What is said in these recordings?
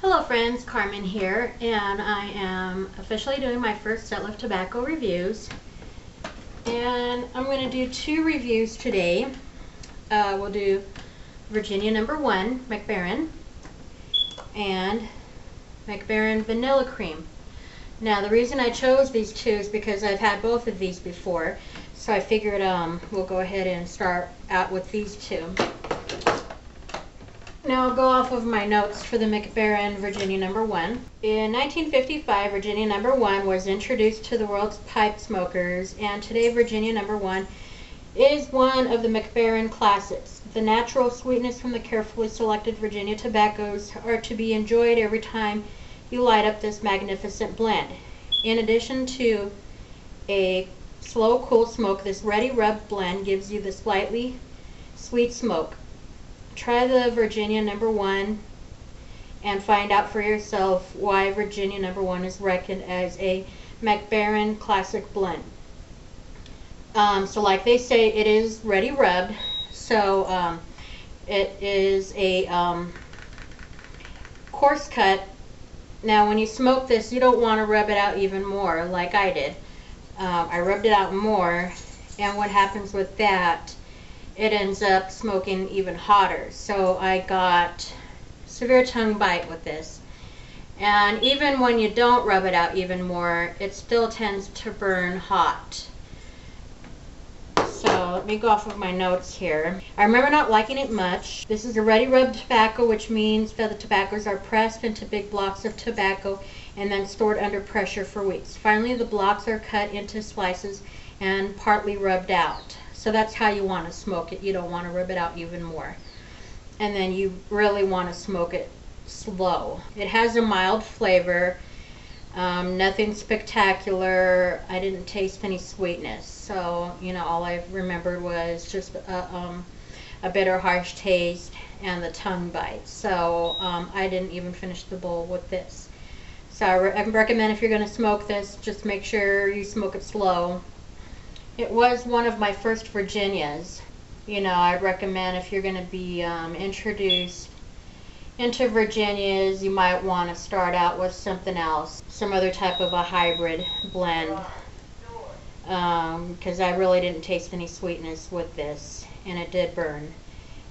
Hello friends, Carmen here, and I am officially doing my first Sutliff tobacco reviews. And I'm going to do two reviews today. We'll do Virginia number 1, Baren, and Baren Vanilla Cream. Now the reason I chose these two is because I've had both of these before, so I figured we'll go ahead and start out with these two. Now I'll go off of my notes for the Baren Virginia number 1. In 1955, Virginia number 1 was introduced to the world's pipe smokers, and today Virginia number 1 is one of the Baren classics. The natural sweetness from the carefully selected Virginia tobaccos are to be enjoyed every time you light up this magnificent blend. In addition to a slow, cool smoke, this ready rub blend gives you the slightly sweet smoke. Try the Virginia number 1 and find out for yourself why Virginia number 1 is reckoned as a Baren classic blend. So like they say, it is ready rubbed, so it is a coarse cut. Now when you smoke this, you don't want to rub it out even more like I did. I rubbed it out more, and what happens with that, it ends up smoking even hotter. So I got severe tongue bite with this. And even when you don't rub it out even more, it still tends to burn hot. So let me go off of my notes here. I remember not liking it much. This is a ready rubbed tobacco, which means that the tobaccos are pressed into big blocks of tobacco and then stored under pressure for weeks. Finally, the blocks are cut into slices and partly rubbed out. So that's how you want to smoke it. You don't want to rub it out even more. And then you really want to smoke it slow. It has a mild flavor, nothing spectacular. I didn't taste any sweetness. So, you know, all I remembered was just a bitter, harsh taste and the tongue bite. So I didn't even finish the bowl with this. So I recommend if you're going to smoke this, just make sure you smoke it slow. It was one of my first Virginias. You know, I'd recommend if you're going to be introduced into Virginias, you might want to start out with something else, some other type of a hybrid blend, because I really didn't taste any sweetness with this, and it did burn.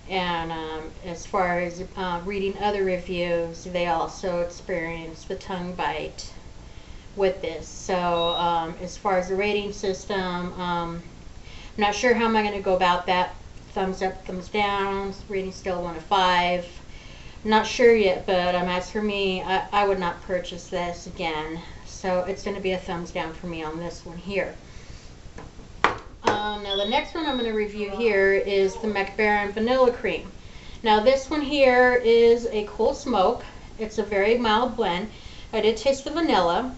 And as far as reading other reviews, they also experienced the tongue bite with this. So as far as the rating system, I'm not sure how am I going to go about that. Thumbs up, thumbs down, rating scale 1 to 5. I'm not sure yet, but as for me, I would not purchase this again. So it's going to be a thumbs down for me on this one here. Now the next one I'm going to review here is the Baren Vanilla Cream. Now this one here is a cool smoke. It's a very mild blend. I did taste the vanilla.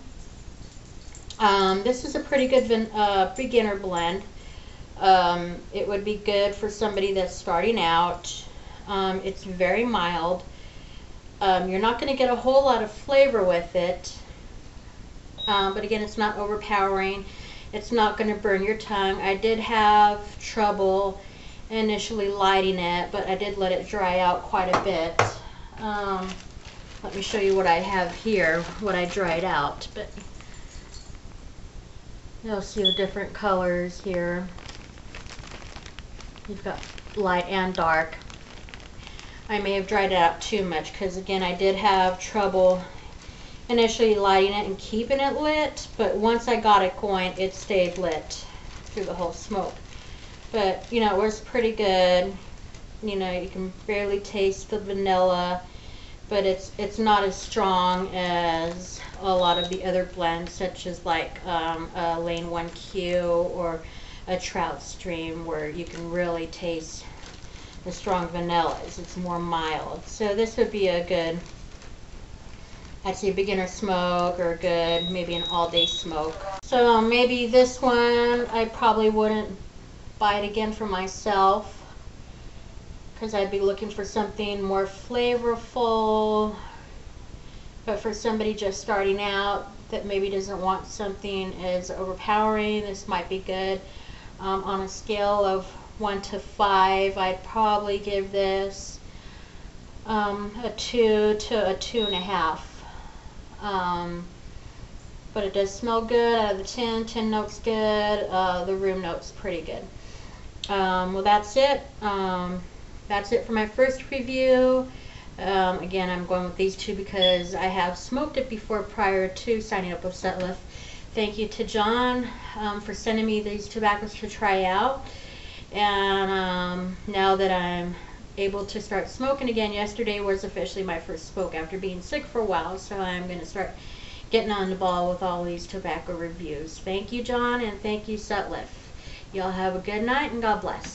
This is a pretty good beginner blend. It would be good for somebody that's starting out. It's very mild. You're not going to get a whole lot of flavor with it, but again, it's not overpowering. It's not going to burn your tongue. I did have trouble initially lighting it, but I did let it dry out quite a bit. Let me show you what I have here, what I dried out. But you'll see the different colors here. You've got light and dark. I may have dried it out too much because, again, I did have trouble initially lighting it and keeping it lit, but once I got it going, it stayed lit through the whole smoke. But, you know, it was pretty good. You know, you can barely taste the vanilla, but it's not as strong as a lot of the other blends, such as like a Lane 1Q or a Trout Stream, where you can really taste the strong vanillas. It's more mild. So this would be a good, I'd say, beginner smoke, or good, maybe an all-day smoke. So maybe this one I probably wouldn't buy it again for myself, because I'd be looking for something more flavorful. But for somebody just starting out that maybe doesn't want something as overpowering, this might be good. On a scale of 1 to 5, I'd probably give this a 2 to a 2.5. But it does smell good out of the tin. Tin notes good. The room notes pretty good. Well, that's it. That's it for my first review. Again, I'm going with these two because I have smoked it before prior to signing up with Sutliff. Thank you to John for sending me these tobaccos to try out. And now that I'm able to start smoking again, yesterday was officially my first smoke after being sick for a while, so I'm going to start getting on the ball with all these tobacco reviews. Thank you, John, and thank you, Sutliff. Y'all have a good night, and God bless.